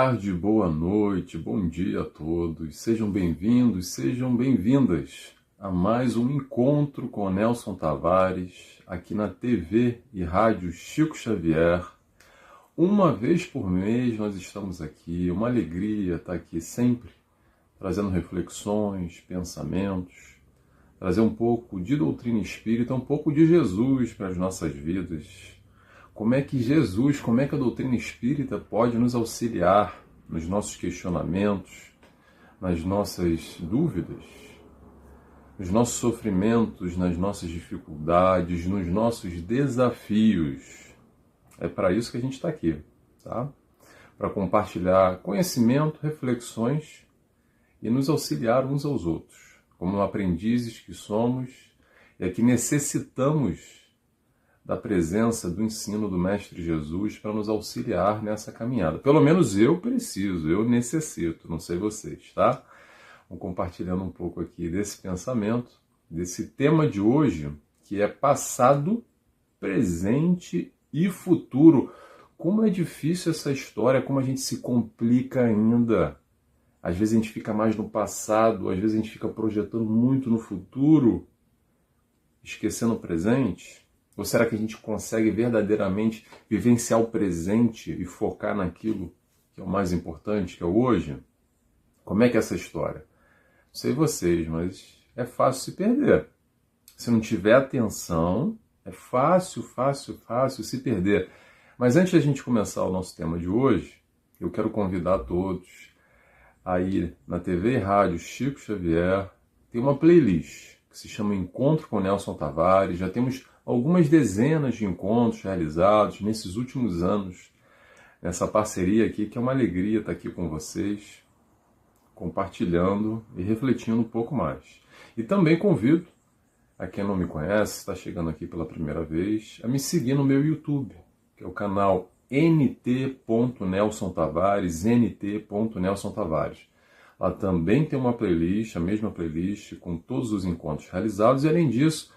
tarde, boa noite, bom dia a todos. Sejam bem-vindos, sejam bem-vindas a mais um encontro com o Nelson Tavares, aqui na TV e Rádio Chico Xavier. Uma vez por mês nós estamos aqui, uma alegria estar aqui sempre, trazendo reflexões, pensamentos, trazer um pouco de doutrina espírita, um pouco de Jesus para as nossas vidas. Como é que Jesus, como é que a doutrina espírita pode nos auxiliar nos nossos questionamentos, nas nossas dúvidas, nos nossos sofrimentos, nas nossas dificuldades, nos nossos desafios. É para isso que a gente está aqui, tá? Para compartilhar conhecimento, reflexões e nos auxiliar uns aos outros, como aprendizes que somos e que necessitamos da presença, do ensino do Mestre Jesus para nos auxiliar nessa caminhada. Pelo menos eu preciso, eu necessito, não sei vocês, tá? Vou compartilhando um pouco aqui desse pensamento, desse tema de hoje, que é passado, presente e futuro. Como é difícil essa história, como a gente se complica ainda. Às vezes a gente fica mais no passado, às vezes a gente fica projetando muito no futuro, esquecendo o presente. Ou será que a gente consegue verdadeiramente vivenciar o presente e focar naquilo que é o mais importante, que é o hoje? Como é que é essa história? Não sei vocês, mas é fácil se perder. Se não tiver atenção, é fácil se perder. Mas antes da gente começar o nosso tema de hoje, eu quero convidar todos a ir na TV e Rádio Chico Xavier. Tem uma playlist que se chama Encontro com Nelson Tavares. Já temos algumas dezenas de encontros realizados nesses últimos anos, nessa parceria aqui, que é uma alegria estar aqui com vocês, compartilhando e refletindo um pouco mais. E também convido a quem não me conhece, está chegando aqui pela primeira vez, a me seguir no meu YouTube, que é o canal nt.Nelson Tavares, nt.Nelson Tavares. Lá também tem uma playlist, a mesma playlist, com todos os encontros realizados, e além disso,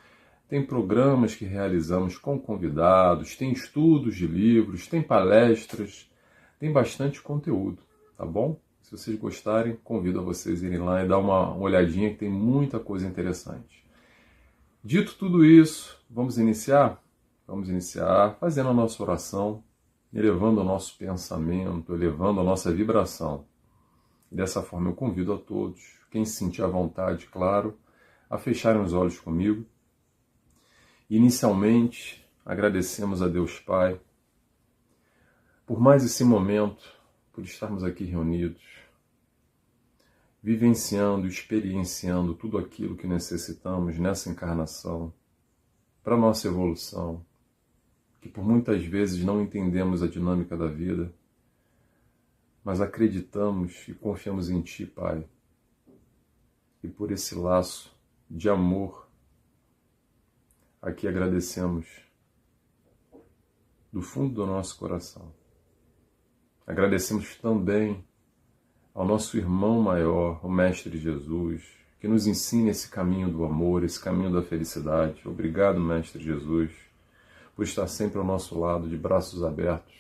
tem programas que realizamos com convidados, tem estudos de livros, tem palestras, tem bastante conteúdo, tá bom? Se vocês gostarem, convido a vocês a irem lá e dar uma olhadinha, que tem muita coisa interessante. Dito tudo isso, vamos iniciar? Vamos iniciar fazendo a nossa oração, elevando o nosso pensamento, elevando a nossa vibração. E dessa forma eu convido a todos, quem se sentir à vontade, claro, a fecharem os olhos comigo. Inicialmente, agradecemos a Deus Pai por mais esse momento, por estarmos aqui reunidos, vivenciando, experienciando tudo aquilo que necessitamos nessa encarnação, para a nossa evolução, que por muitas vezes não entendemos a dinâmica da vida, mas acreditamos e confiamos em Ti, Pai, e por esse laço de amor, aqui agradecemos do fundo do nosso coração. Agradecemos também ao nosso irmão maior, o Mestre Jesus, que nos ensina esse caminho do amor, esse caminho da felicidade. Obrigado, Mestre Jesus, por estar sempre ao nosso lado, de braços abertos,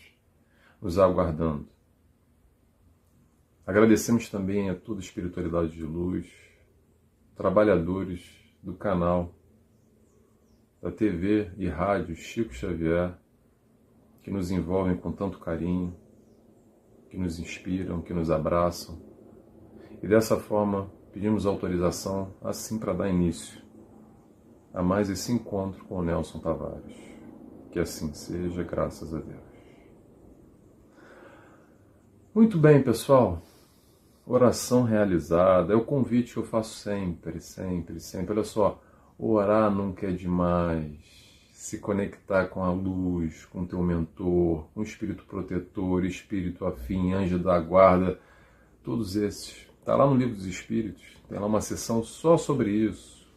nos aguardando. Agradecemos também a toda a espiritualidade de luz, trabalhadores do canal da TV e Rádio Chico Xavier, que nos envolvem com tanto carinho, que nos inspiram, que nos abraçam. E dessa forma, pedimos autorização, assim, para dar início a mais esse encontro com o Nelson Tavares. Que assim seja, graças a Deus. Muito bem, pessoal. Oração realizada. É o convite que eu faço sempre. Olha só. Orar nunca é demais, se conectar com a luz, com o teu mentor, com o espírito protetor, espírito afim, anjo da guarda, todos esses. Está lá no Livro dos Espíritos, tem lá uma sessão só sobre isso.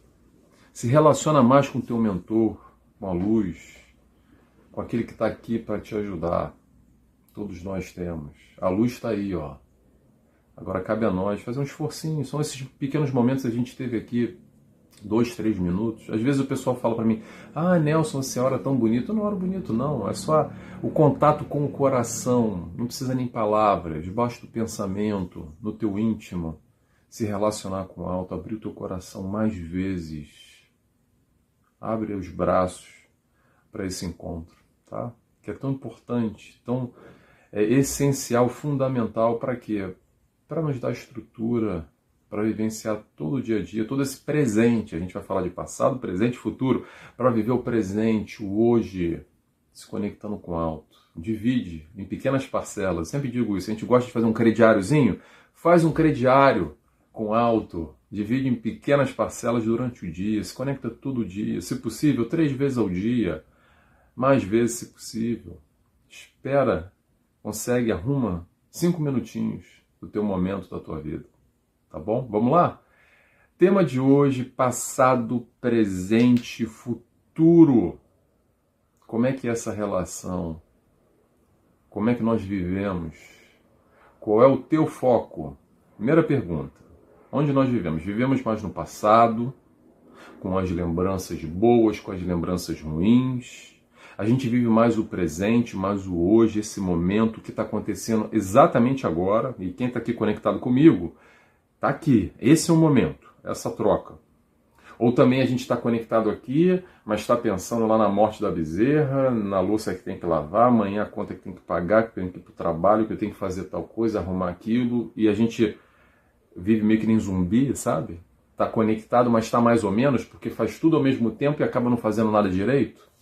Se relaciona mais com o teu mentor, com a luz, com aquele que está aqui para te ajudar. Todos nós temos. A luz está aí, ó. Agora cabe a nós fazer um esforcinho. São esses pequenos momentos que a gente teve aqui 2, 3 minutos. Às vezes o pessoal fala para mim, ah, Nelson, você ora tão bonito. Eu não oro bonito, não. É só o contato com o coração. Não precisa nem palavras. Basta o pensamento, no teu íntimo. Se relacionar com o alto, abrir o teu coração mais vezes. Abre os braços para esse encontro, tá? Que é tão importante, tão essencial, fundamental para quê? Para nos dar estrutura, para vivenciar todo o dia a dia, todo esse presente. A gente vai falar de passado, presente e futuro, para viver o presente, o hoje, se conectando com o alto. Divide em pequenas parcelas. Sempre digo isso. A gente gosta de fazer um crediáriozinho, faz um crediário com alto, divide em pequenas parcelas durante o dia, se conecta todo dia, se possível, 3 vezes ao dia, mais vezes se possível. Espera, consegue, arruma 5 minutinhos do teu momento da tua vida. Tá bom? Vamos lá? Tema de hoje, passado, presente, futuro. Como é que é essa relação? Como é que nós vivemos? Qual é o teu foco? Primeira pergunta. Onde nós vivemos? Vivemos mais no passado, com as lembranças boas, com as lembranças ruins. A gente vive mais o presente, mais o hoje, esse momento que está acontecendo exatamente agora. E quem está aqui conectado comigo, está aqui. Esse é o momento, essa troca. Ou também a gente está conectado aqui, mas está pensando lá na morte da bezerra, na louça que tem que lavar, amanhã a conta que tem que pagar, que tem que ir para o trabalho, que eu tenho que fazer tal coisa, arrumar aquilo. E a gente vive meio que nem zumbi, sabe? Está conectado, mas está mais ou menos, porque faz tudo ao mesmo tempo e acaba não fazendo nada direito.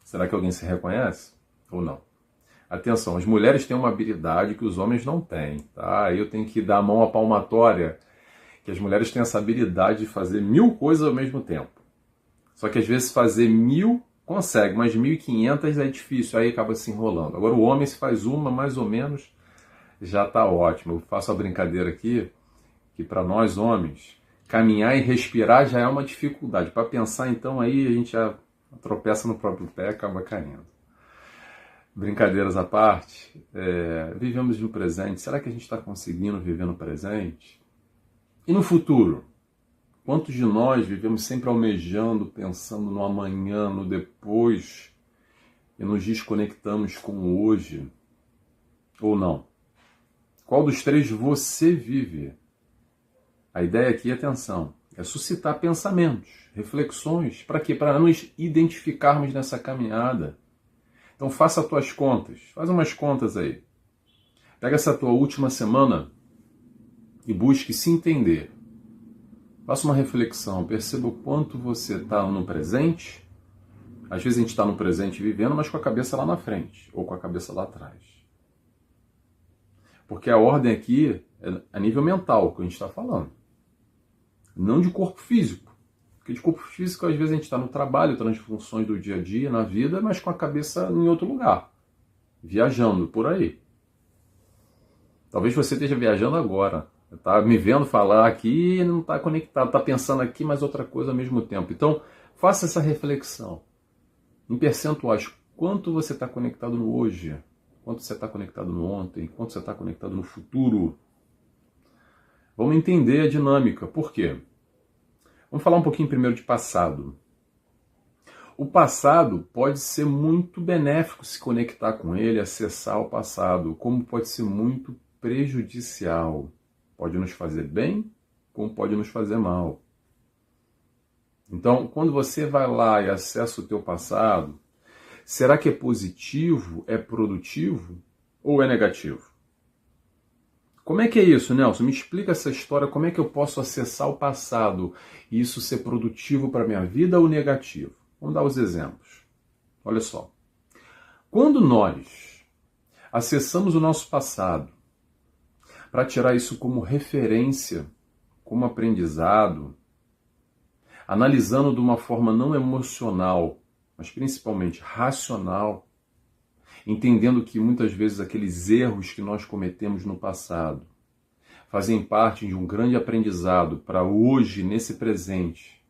Será que alguém se reconhece? Ou não? Atenção, as mulheres têm uma habilidade que os homens não têm, tá? Eu tenho que dar a mão à palmatória, que as mulheres têm essa habilidade de fazer 1000 coisas ao mesmo tempo. Só que às vezes fazer 1000 consegue, mas 1500 é difícil, aí acaba se enrolando. Agora o homem, se faz uma, mais ou menos, já está ótimo. Eu faço a brincadeira aqui, que para nós homens, caminhar e respirar já é uma dificuldade. Para pensar, então, aí a gente já tropeça no próprio pé e acaba caindo. Brincadeiras à parte, vivemos no presente. Será que a gente está conseguindo viver no presente? E no futuro? Quantos de nós vivemos sempre almejando, pensando no amanhã, no depois, e nos desconectamos com o hoje? Ou não? Qual dos 3 você vive? A ideia aqui, atenção, é suscitar pensamentos, reflexões. Para quê? Para nos identificarmos nessa caminhada. Então faça as tuas contas. Faz umas contas aí. Pega essa tua última semana e busque se entender. Faça uma reflexão. Perceba o quanto você está no presente. Às vezes a gente está no presente vivendo, mas com a cabeça lá na frente. Ou com a cabeça lá atrás. Porque a ordem aqui é a nível mental, que a gente está falando. Não de corpo físico. Porque de corpo físico, às vezes, a gente está no trabalho, está nas funções do dia a dia, na vida, mas com a cabeça em outro lugar. Viajando por aí. Talvez você esteja viajando agora. Está me vendo falar aqui e não está conectado. Está pensando aqui, mas outra coisa ao mesmo tempo. Então, faça essa reflexão. Em percentuais, quanto você está conectado no hoje? Quanto você está conectado no ontem? Quanto você está conectado no futuro? Vamos entender a dinâmica. Por quê? Vamos falar um pouquinho primeiro de passado. O passado pode ser muito benéfico se conectar com ele, acessar o passado, como pode ser muito prejudicial. Pode nos fazer bem, como pode nos fazer mal. Então, quando você vai lá e acessa o teu passado, será que é positivo, é produtivo ou é negativo? Como é que é isso, Nelson? Me explica essa história, como é que eu posso acessar o passado e isso ser produtivo para a minha vida ou negativo? Vamos dar os exemplos. Olha só. Quando nós acessamos o nosso passado para tirar isso como referência, como aprendizado, analisando de uma forma não emocional, mas principalmente racional, entendendo que muitas vezes aqueles erros que nós cometemos no passado fazem parte de um grande aprendizado para hoje, nesse presente,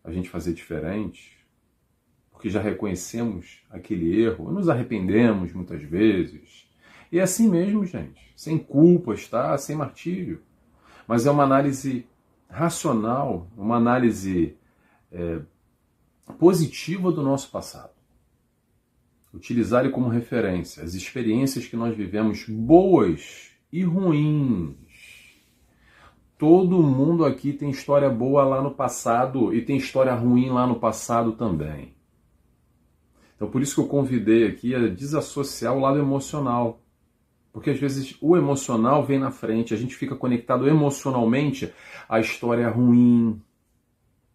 a gente fazer diferente, porque já reconhecemos aquele erro, nos arrependemos muitas vezes. E é assim mesmo, gente, sem culpas, tá? Sem martírio. Mas é uma análise racional, uma análise positiva do nosso passado. Utilizar ele como referência, as experiências que nós vivemos, boas e ruins. Todo mundo aqui tem história boa lá no passado e tem história ruim lá no passado também. Então por isso que eu convidei aqui a desassociar o lado emocional. Porque às vezes o emocional vem na frente, a gente fica conectado emocionalmente à história ruim.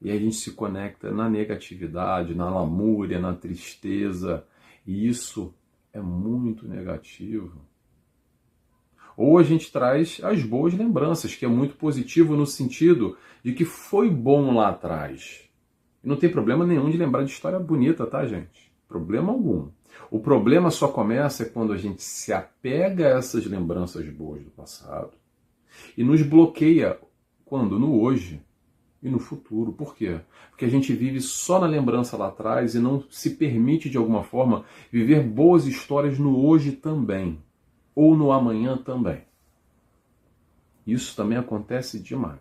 E aí a gente se conecta na negatividade, na lamúria, na tristeza. E isso é muito negativo. Ou a gente traz as boas lembranças, que é muito positivo no sentido de que foi bom lá atrás. E não tem problema nenhum de lembrar de história bonita, tá, gente? Problema algum. O problema só começa quando a gente se apega a essas lembranças boas do passado e nos bloqueia quando? No hoje e no futuro. Por quê? Porque a gente vive só na lembrança lá atrás e não se permite, de alguma forma, viver boas histórias no hoje também. Ou no amanhã também. Isso também acontece demais.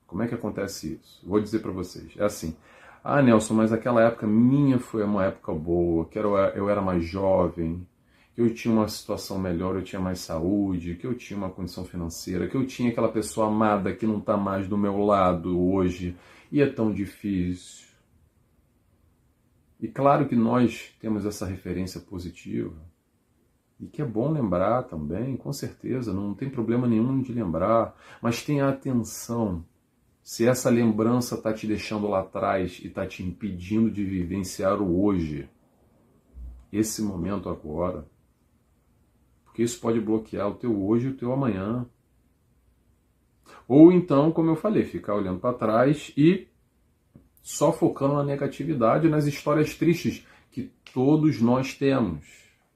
Como é que acontece isso? Vou dizer para vocês. É assim. Ah, Nelson, mas aquela época minha foi uma época boa, que eu era mais jovem, que eu tinha uma situação melhor, eu tinha mais saúde, que eu tinha uma condição financeira, que eu tinha aquela pessoa amada que não está mais do meu lado hoje, e é tão difícil. E claro que nós temos essa referência positiva, e que é bom lembrar também, com certeza, não tem problema nenhum de lembrar, mas tenha atenção. Se essa lembrança está te deixando lá atrás e está te impedindo de vivenciar o hoje, esse momento agora, porque isso pode bloquear o teu hoje e o teu amanhã. Ou então, como eu falei, ficar olhando para trás e só focando na negatividade, nas histórias tristes que todos nós temos.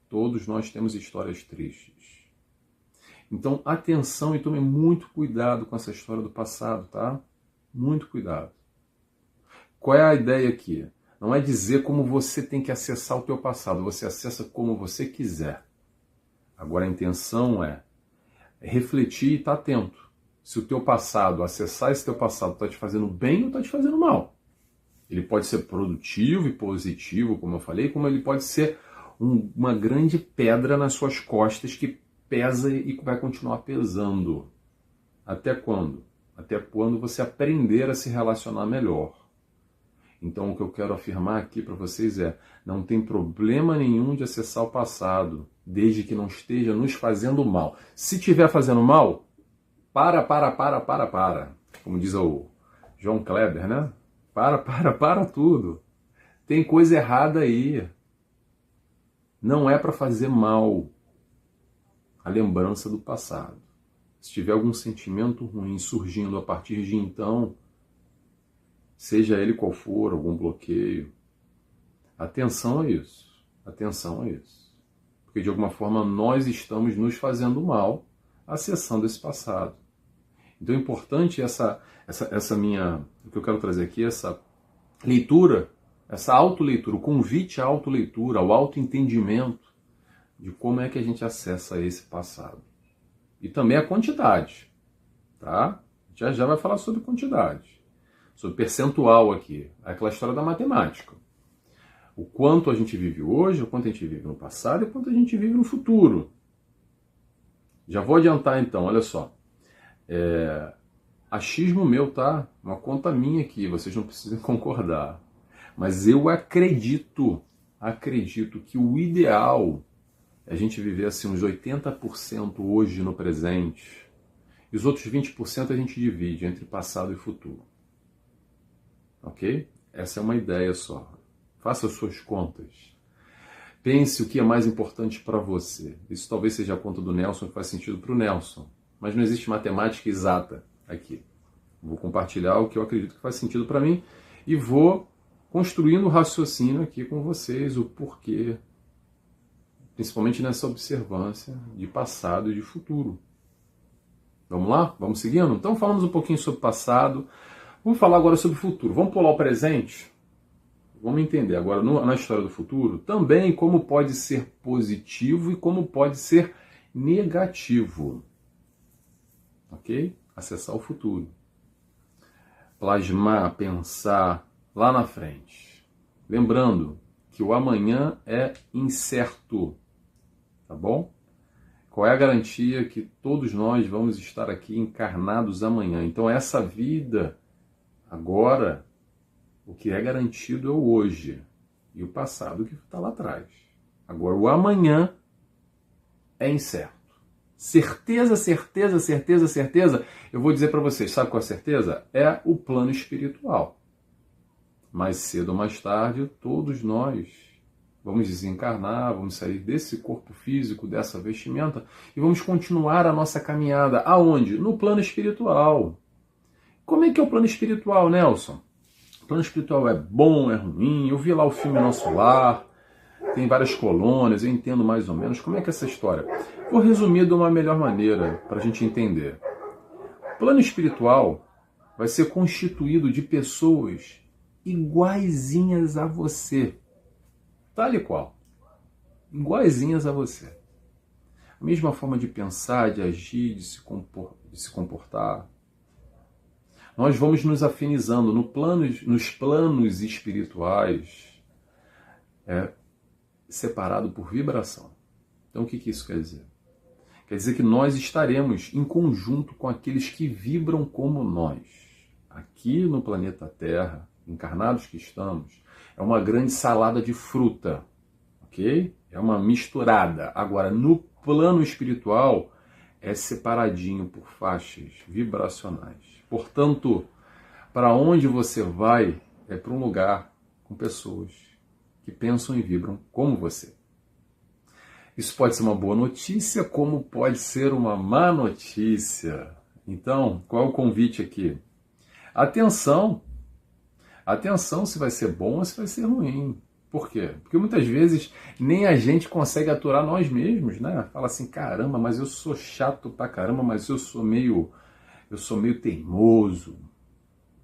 Todos nós temos histórias tristes. Então, atenção e tome muito cuidado com essa história do passado, tá? Muito cuidado. Qual é a ideia aqui? Não é dizer como você tem que acessar o teu passado, você acessa como você quiser. Agora a intenção é refletir e estar atento. Se o teu passado, acessar esse teu passado está te fazendo bem ou está te fazendo mal. Ele pode ser produtivo e positivo, como eu falei, como ele pode ser uma grande pedra nas suas costas que pesa e vai continuar pesando. Até quando? Até quando você aprender a se relacionar melhor. Então o que eu quero afirmar aqui para vocês é, não tem problema nenhum de acessar o passado, desde que não esteja nos fazendo mal. Se estiver fazendo mal, para. Como diz o João Kleber, né? Para tudo. Tem coisa errada aí. Não é para fazer mal a lembrança do passado. Se tiver algum sentimento ruim surgindo a partir de então, seja ele qual for, algum bloqueio, atenção a isso. Atenção a isso. Porque de alguma forma nós estamos nos fazendo mal acessando esse passado. Então é importante essa minha, o que eu quero trazer aqui, essa leitura, essa autoleitura, o convite à autoleitura, ao autoentendimento de como é que a gente acessa esse passado. E também a quantidade, tá? Já vai falar sobre quantidade, sobre percentual aqui, aquela história da matemática. O quanto a gente vive hoje, o quanto a gente vive no passado e o quanto a gente vive no futuro. Já vou adiantar então, olha só. Achismo meu, tá? Uma conta minha aqui, vocês não precisam concordar. Mas eu acredito que o ideal é a gente viver assim uns 80% hoje no presente. E os outros 20% a gente divide entre passado e futuro. Ok? Essa é uma ideia só. Faça as suas contas. Pense o que é mais importante para você. Isso talvez seja a conta do Nelson, que faz sentido para o Nelson. Mas não existe matemática exata aqui. Vou compartilhar o que eu acredito que faz sentido para mim e vou construindo o raciocínio aqui com vocês, o porquê, principalmente nessa observância de passado e de futuro. Vamos lá? Vamos seguindo? Então falamos um pouquinho sobre passado, vamos falar agora sobre o futuro. Vamos pular o presente? Vamos entender agora na história do futuro também como pode ser positivo e como pode ser negativo. Ok? Acessar o futuro. plasmar, pensar lá na frente. Lembrando que o amanhã é incerto, tá bom? Qual é a garantia que todos nós vamos estar aqui encarnados amanhã? Então essa vida, agora, o que é garantido é o hoje e o passado que está lá atrás. Agora o amanhã é incerto. Certeza, certeza, certeza, certeza. Eu vou dizer para vocês, sabe qual é a certeza? É o plano espiritual. Mais cedo ou mais tarde, todos nós vamos desencarnar, vamos sair desse corpo físico, dessa vestimenta, e vamos continuar a nossa caminhada. Aonde? No plano espiritual. Como é que é o plano espiritual, Nelson? O plano espiritual é bom, é ruim? Eu vi lá o filme Nosso Lar, tem várias colônias, eu entendo mais ou menos como é que é essa história. Vou resumir de uma melhor maneira para a gente entender. O plano espiritual vai ser constituído de pessoas iguaizinhas a você. Tal e qual. Iguaizinhas a você. A mesma forma de pensar, de agir, de se comportar. Nós vamos nos afinizando nos planos espirituais, separado por vibração. Então o que isso quer dizer? Quer dizer que nós estaremos em conjunto com aqueles que vibram como nós. Aqui no planeta Terra, encarnados que estamos, é uma grande salada de fruta, ok? É uma misturada. Agora, no plano espiritual, é separadinho por faixas vibracionais. Portanto, para onde você vai é para um lugar com pessoas que pensam e vibram como você. Isso pode ser uma boa notícia, como pode ser uma má notícia. Então, qual é o convite aqui? Atenção! Atenção se vai ser bom ou se vai ser ruim. Por quê? Porque muitas vezes nem a gente consegue aturar nós mesmos, né? Fala assim, caramba, mas eu sou chato pra caramba, mas eu sou meio teimoso,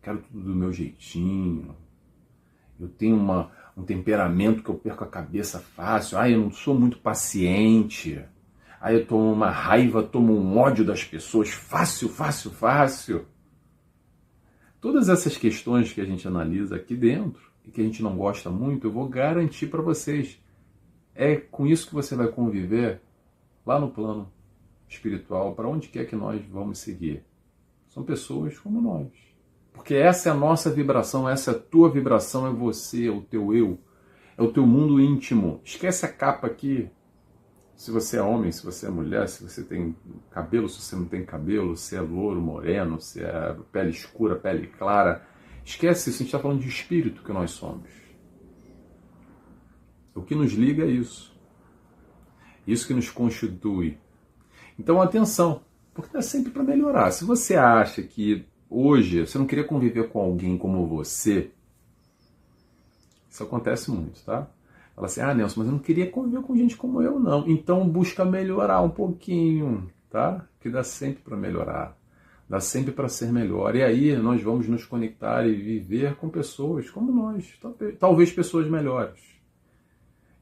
quero tudo do meu jeitinho, eu tenho um temperamento que eu perco a cabeça fácil, eu não sou muito paciente, eu tomo uma raiva, tomo um ódio das pessoas fácil, fácil, fácil. Todas essas questões que a gente analisa aqui dentro e que a gente não gosta muito, eu vou garantir para vocês, é com isso que você vai conviver lá no plano espiritual, para onde quer que nós vamos seguir. São pessoas como nós. Porque essa é a nossa vibração, essa é a tua vibração, é você, é o teu eu, é o teu mundo íntimo. Esquece a capa aqui. Se você é homem, se você é mulher, se você tem cabelo, se você não tem cabelo, se é louro, moreno, se é pele escura, pele clara. Esquece isso, a gente está falando de espírito que nós somos. O que nos liga é isso. Isso que nos constitui. Então, atenção, porque é sempre para melhorar. Se você acha que hoje você não queria conviver com alguém como você, isso acontece muito, tá? Fala assim, Nelson, mas eu não queria conviver com gente como eu, não. Então busca melhorar um pouquinho, tá? Que dá sempre para melhorar. Dá sempre para ser melhor. E aí nós vamos nos conectar e viver com pessoas como nós. Talvez pessoas melhores.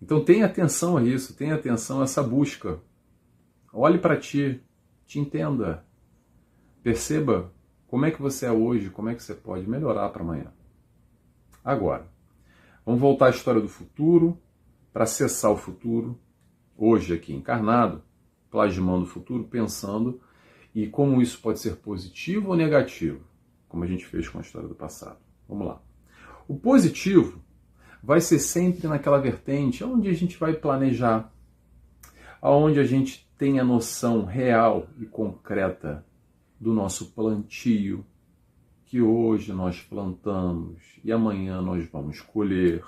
Então tenha atenção a isso, tenha atenção a essa busca. Olhe para ti, te entenda. Perceba como é que você é hoje, como é que você pode melhorar para amanhã. Agora, vamos voltar à história do futuro, para acessar o futuro, hoje aqui encarnado, plasmando o futuro, pensando e como isso pode ser positivo ou negativo, como a gente fez com a história do passado. Vamos lá. O positivo vai ser sempre naquela vertente onde a gente vai planejar, onde a gente tem a noção real e concreta do nosso plantio, que hoje nós plantamos e amanhã nós vamos colher.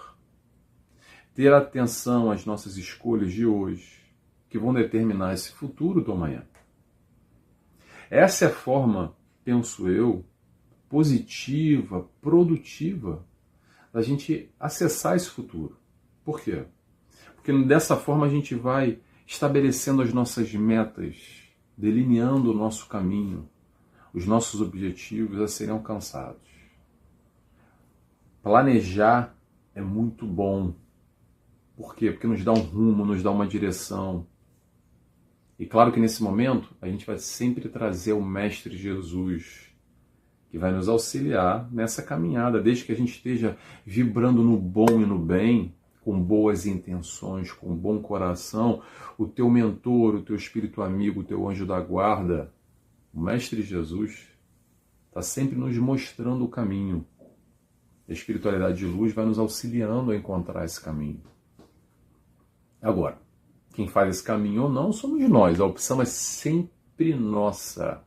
Ter atenção às nossas escolhas de hoje, que vão determinar esse futuro do amanhã. Essa é a forma, penso eu, positiva, produtiva, da gente acessar esse futuro. Por quê? Porque dessa forma a gente vai estabelecendo as nossas metas, delineando o nosso caminho, os nossos objetivos a serem alcançados. Planejar é muito bom. Por quê? Porque nos dá um rumo, nos dá uma direção. E claro que nesse momento a gente vai sempre trazer o Mestre Jesus que vai nos auxiliar nessa caminhada, desde que a gente esteja vibrando no bom e no bem, com boas intenções, com bom coração. O teu mentor, o teu espírito amigo, o teu anjo da guarda, o Mestre Jesus, está sempre nos mostrando o caminho. A espiritualidade de luz vai nos auxiliando a encontrar esse caminho. Agora, quem faz esse caminho ou não somos nós, a opção é sempre nossa.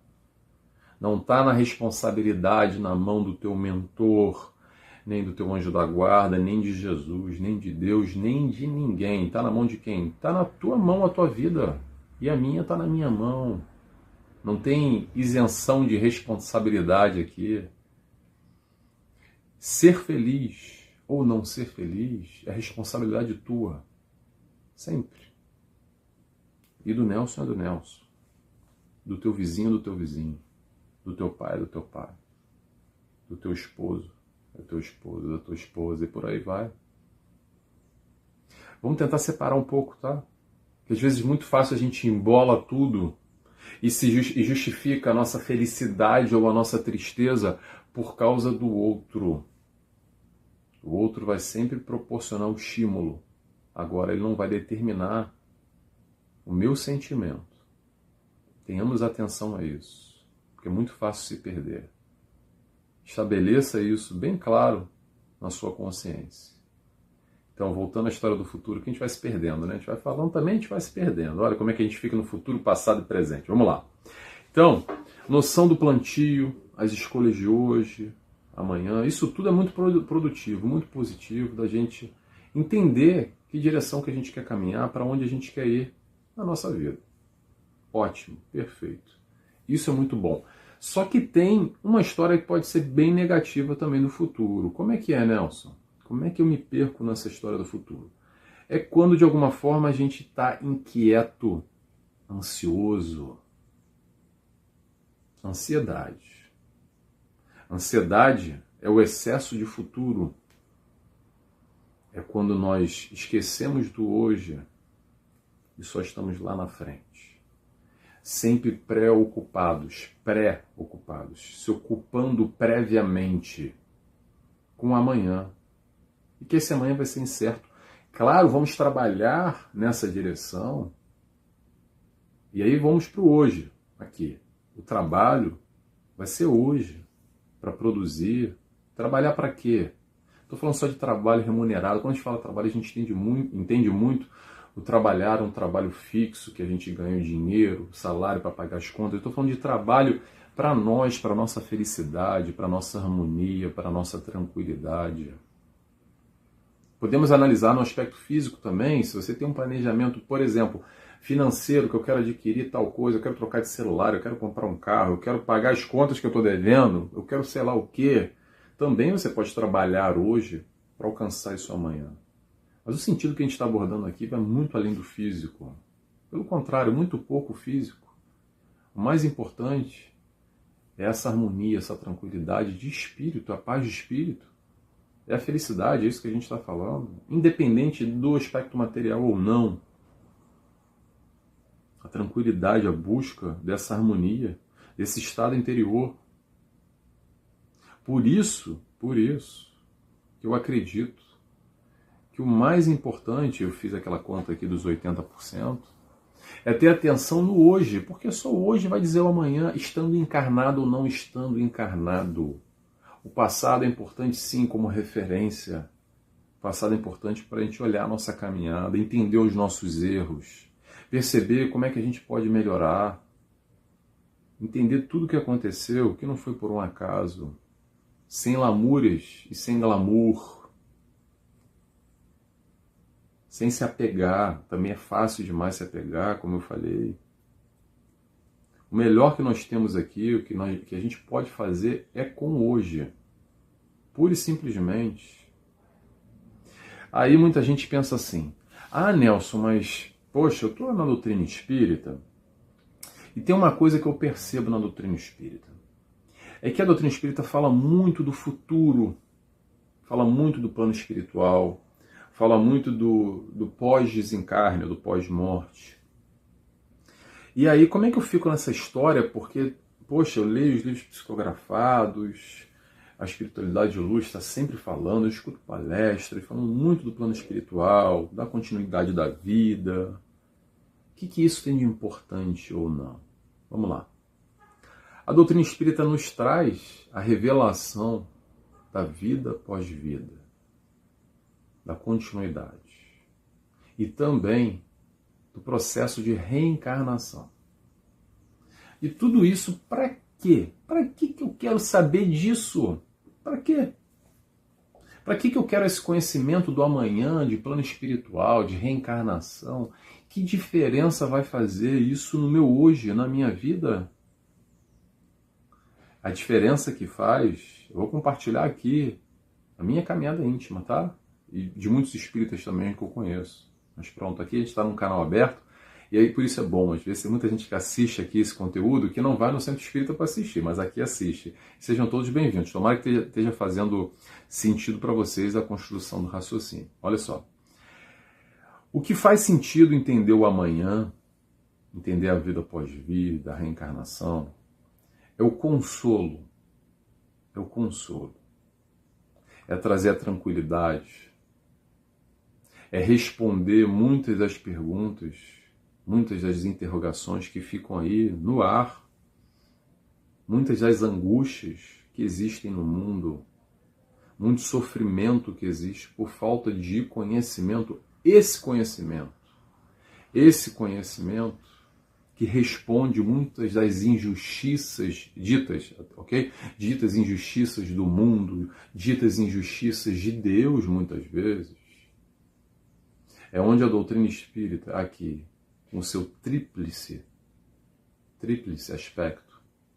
Não está na responsabilidade, na mão do teu mentor, nem do teu anjo da guarda, nem de Jesus, nem de Deus, nem de ninguém. Está na mão de quem? Está na tua mão a tua vida. E a minha está na minha mão. Não tem isenção de responsabilidade aqui. Ser feliz ou não ser feliz é responsabilidade tua. Sempre. E do Nelson é do Nelson. Do teu vizinho, do teu pai, do teu pai, do teu esposo, do teu esposo, da tua esposa, e por aí vai. Vamos tentar separar um pouco, tá? Porque às vezes é muito fácil a gente embola tudo e justifica a nossa felicidade ou a nossa tristeza por causa do outro. O outro vai sempre proporcionar o estímulo. Agora ele não vai determinar o meu sentimento. Tenhamos atenção a isso. Porque é muito fácil se perder. Estabeleça isso bem claro na sua consciência. Então, voltando à história do futuro, que a gente vai se perdendo, né? A gente vai falando também, a gente vai se perdendo. Olha como é que a gente fica no futuro, passado e presente. Vamos lá. Então, noção do plantio, as escolhas de hoje, amanhã, isso tudo é muito produtivo, muito positivo da gente entender que direção que a gente quer caminhar, para onde a gente quer ir na nossa vida. Ótimo, perfeito. Isso é muito bom. Só que tem uma história que pode ser bem negativa também no futuro. Como é que é, Nelson? Como é que eu me perco nessa história do futuro? É quando, de alguma forma, a gente está inquieto, ansioso. Ansiedade. Ansiedade é o excesso de futuro. É quando nós esquecemos do hoje e só estamos lá na frente. Sempre preocupados, se ocupando previamente com o amanhã. E que esse amanhã vai ser incerto. Claro, vamos trabalhar nessa direção. E aí vamos para o hoje, aqui. O trabalho vai ser hoje, para produzir. Trabalhar para quê? Estou falando só de trabalho remunerado. Quando a gente fala trabalho, a gente entende muito o trabalhar, um trabalho fixo, que a gente ganha o dinheiro, o salário para pagar as contas. Eu estou falando de trabalho para nós, para a nossa felicidade, para a nossa harmonia, para a nossa tranquilidade. Podemos analisar no aspecto físico também, se você tem um planejamento, por exemplo, financeiro, que eu quero adquirir tal coisa, eu quero trocar de celular, eu quero comprar um carro, eu quero pagar as contas que eu estou devendo, eu quero sei lá o quê. Também você pode trabalhar hoje para alcançar isso amanhã. Mas o sentido que a gente está abordando aqui vai muito além do físico. Pelo contrário, muito pouco físico. O mais importante é essa harmonia, essa tranquilidade de espírito, a paz de espírito. É a felicidade, é isso que a gente está falando. Independente do aspecto material ou não. A tranquilidade, a busca dessa harmonia, desse estado interior. Por isso que eu acredito que o mais importante, eu fiz aquela conta aqui dos 80%, é ter atenção no hoje, porque só o hoje vai dizer o amanhã, estando encarnado ou não estando encarnado. O passado é importante sim como referência. O passado é importante para a gente olhar a nossa caminhada, entender os nossos erros, perceber como é que a gente pode melhorar, entender tudo o que aconteceu, que não foi por um acaso, sem lamúrias e sem glamour, sem se apegar. Também é fácil demais se apegar, como eu falei. O melhor que nós temos aqui, o que a gente pode fazer é com hoje, pura e simplesmente. Aí muita gente pensa assim, Nelson, mas, poxa, eu estou na doutrina espírita, e tem uma coisa que eu percebo na doutrina espírita, é que a doutrina espírita fala muito do futuro, fala muito do plano espiritual, fala muito do pós-desencarne, do pós-morte. E aí, como é que eu fico nessa história? Porque Poxa, eu leio os livros psicografados, a espiritualidade de luz está sempre falando, eu escuto palestras, falando muito do plano espiritual, da continuidade da vida. O que isso tem de importante ou não? Vamos lá. A doutrina espírita nos traz a revelação da vida após vida, da continuidade e também do processo de reencarnação. E tudo isso para quê? Para que eu quero saber disso? Para quê? Para que eu quero esse conhecimento do amanhã, de plano espiritual, de reencarnação? Que diferença vai fazer isso no meu hoje, na minha vida? A diferença que faz, eu vou compartilhar aqui a minha caminhada íntima, tá? E de muitos espíritas também que eu conheço. Mas pronto, aqui a gente está num canal aberto, e aí por isso é bom, às vezes tem muita gente que assiste aqui esse conteúdo que não vai no centro espírita para assistir, mas aqui assiste. Sejam todos bem-vindos. Tomara que esteja fazendo sentido para vocês a construção do raciocínio. Olha só. O que faz sentido entender o amanhã, entender a vida após vida, a reencarnação, é o consolo. É o consolo. É trazer a tranquilidade. É responder muitas das perguntas, muitas das interrogações que ficam aí no ar, muitas das angústias que existem no mundo, muito sofrimento que existe por falta de conhecimento. Esse conhecimento que responde muitas das injustiças ditas, ok? Ditas injustiças do mundo, ditas injustiças de Deus, muitas vezes. É onde a doutrina espírita, aqui, com o seu tríplice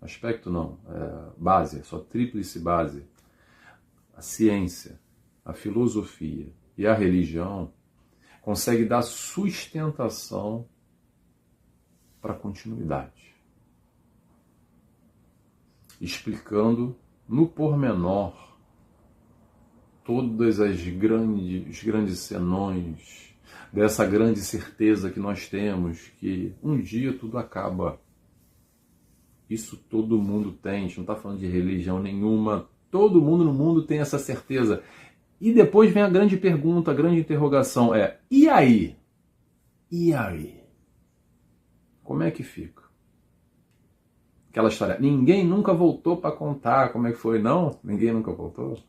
aspecto não, base, só tríplice base, a ciência, a filosofia e a religião, consegue dar sustentação para a continuidade, explicando no pormenor todas os grandes senões dessa grande certeza que nós temos, que um dia tudo acaba. Isso todo mundo tem, a gente não está falando de religião nenhuma, todo mundo no mundo tem essa certeza. E depois vem a grande pergunta, a grande interrogação, e aí? E aí? Como é que fica? Aquela história, ninguém nunca voltou para contar como é que foi, não? Ninguém nunca voltou?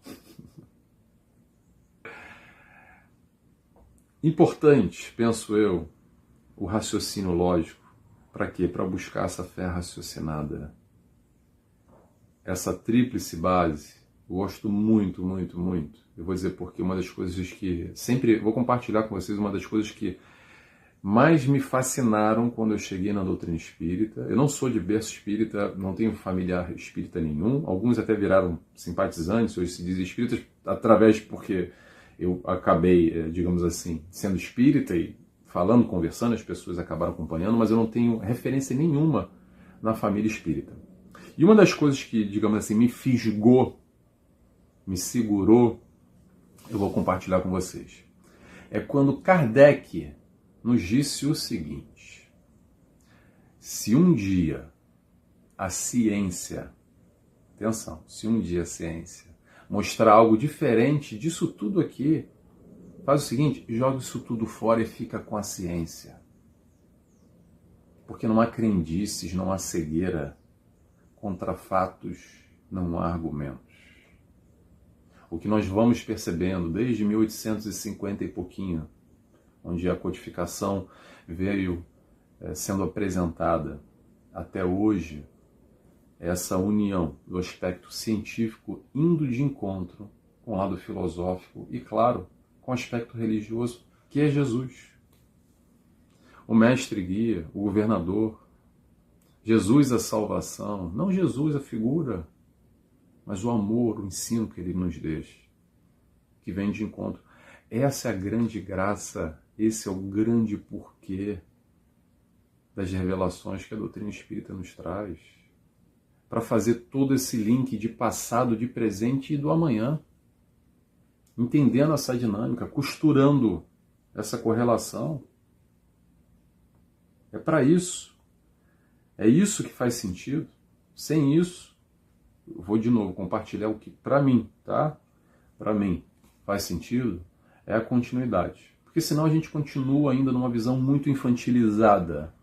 Importante, penso eu, o raciocínio lógico. Para quê? Para buscar essa fé raciocinada. Essa tríplice base. Eu gosto muito, muito, muito. Eu vou dizer porque uma das coisas que... Sempre vou compartilhar com vocês uma das coisas que mais me fascinaram quando eu cheguei na doutrina espírita. Eu não sou de berço espírita, não tenho familiar espírita nenhum. Alguns até viraram simpatizantes, hoje se dizem espíritas, porque eu acabei, digamos assim, sendo espírita e falando, conversando, as pessoas acabaram acompanhando, mas eu não tenho referência nenhuma na família espírita. E uma das coisas que, digamos assim, me fisgou, me segurou, eu vou compartilhar com vocês. É quando Kardec nos disse o seguinte: se um dia a ciência, atenção, se um dia a ciência mostrar algo diferente disso tudo aqui, faz o seguinte, joga isso tudo fora e fica com a ciência. Porque não há crendices, não há cegueira, contra fatos não há argumentos. O que nós vamos percebendo desde 1850 e pouquinho, onde a codificação veio sendo apresentada até hoje, essa união do aspecto científico indo de encontro com o lado filosófico e, claro, com o aspecto religioso, que é Jesus. O mestre guia, o governador, Jesus a salvação, não Jesus a figura, mas o amor, o ensino que ele nos deixa, que vem de encontro. Essa é a grande graça, esse é o grande porquê das revelações que a doutrina espírita nos traz, para fazer todo esse link de passado, de presente e do amanhã, entendendo essa dinâmica, costurando essa correlação. É para isso. É isso que faz sentido. Sem isso, eu vou de novo compartilhar o que para mim, tá? Para mim faz sentido, é a continuidade. Porque senão a gente continua ainda numa visão muito infantilizada,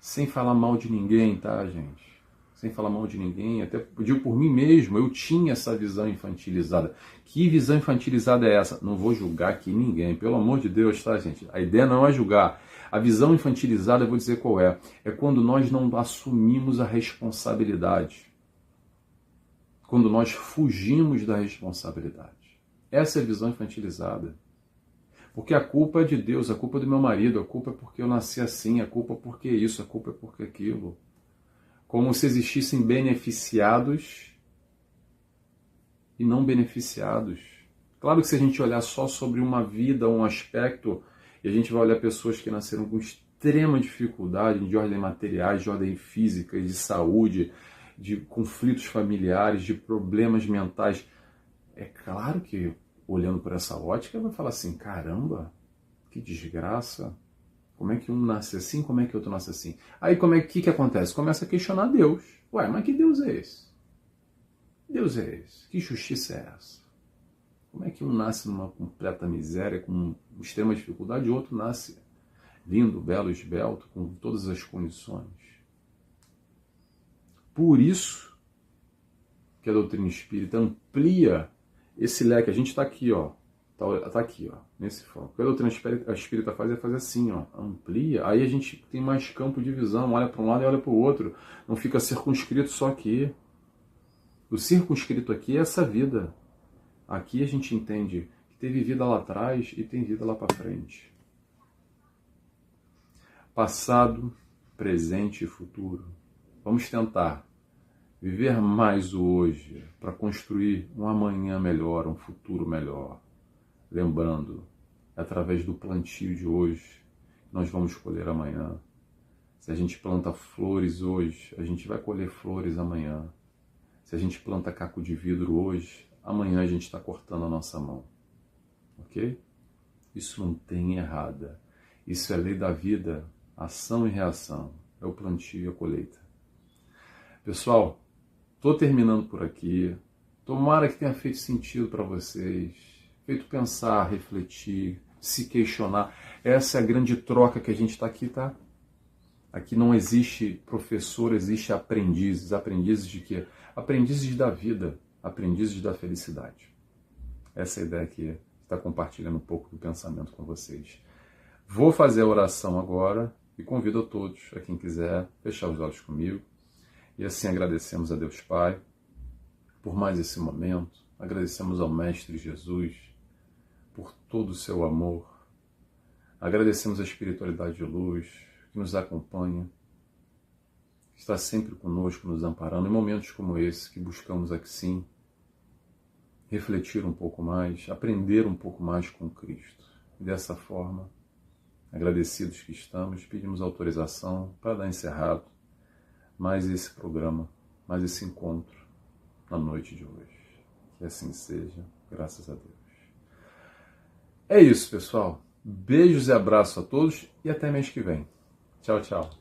sem falar mal de ninguém, tá, gente? Sem falar mal de ninguém, até digo por mim mesmo, eu tinha essa visão infantilizada. Que visão infantilizada é essa? Não vou julgar aqui ninguém, pelo amor de Deus, tá, gente? A ideia não é julgar. A visão infantilizada, eu vou dizer qual é. É quando nós não assumimos a responsabilidade. Quando nós fugimos da responsabilidade. Essa é a visão infantilizada. Porque a culpa é de Deus, a culpa é do meu marido, a culpa é porque eu nasci assim, a culpa é porque isso, a culpa é porque aquilo. Como se existissem beneficiados e não beneficiados. Claro que se a gente olhar só sobre uma vida, um aspecto, e a gente vai olhar pessoas que nasceram com extrema dificuldade de ordem materiais, de ordem física, de saúde, de conflitos familiares, de problemas mentais. É claro que, olhando por essa ótica, vai falar assim, caramba, que desgraça. Como é que um nasce assim, como é que outro nasce assim? Aí que acontece? Começa a questionar Deus. Ué, mas que Deus é esse? Deus é esse? Que justiça é essa? Como é que um nasce numa completa miséria, com extrema dificuldade, e outro nasce lindo, belo, esbelto, com todas as condições? Por isso que a doutrina espírita amplia esse leque. A gente está aqui, ó. Tá aqui, ó, nesse foco. O que a doutrina espírita faz é fazer assim, ó, amplia, aí a gente tem mais campo de visão, olha para um lado e olha para o outro, não fica circunscrito só aqui. O circunscrito aqui é essa vida. Aqui a gente entende que teve vida lá atrás e tem vida lá para frente. Passado, presente e futuro. Vamos tentar viver mais o hoje para construir um amanhã melhor, um futuro melhor. Lembrando, é através do plantio de hoje, nós vamos colher amanhã. Se a gente planta flores hoje, a gente vai colher flores amanhã. Se a gente planta caco de vidro hoje, amanhã a gente está cortando a nossa mão. Ok? Isso não tem errada. Isso é lei da vida, ação e reação. É o plantio e a colheita. Pessoal, estou terminando por aqui. Tomara que tenha feito sentido para vocês. Feito pensar, refletir, se questionar. Essa é a grande troca que a gente está aqui, tá? Aqui não existe professor, existe aprendizes. Aprendizes de quê? Aprendizes da vida, aprendizes da felicidade. Essa é a ideia que está compartilhando um pouco do pensamento com vocês. Vou fazer a oração agora e convido a todos, a quem quiser, fechar os olhos comigo. E assim agradecemos a Deus Pai por mais esse momento. Agradecemos ao Mestre Jesus por todo o seu amor. Agradecemos a espiritualidade de luz que nos acompanha, que está sempre conosco, nos amparando em momentos como esse, que buscamos aqui sim refletir um pouco mais, aprender um pouco mais com Cristo. E dessa forma, agradecidos que estamos, pedimos autorização para dar encerrado mais esse programa, mais esse encontro na noite de hoje. Que assim seja, graças a Deus. É isso, pessoal. Beijos e abraços a todos e até mês que vem. Tchau, tchau.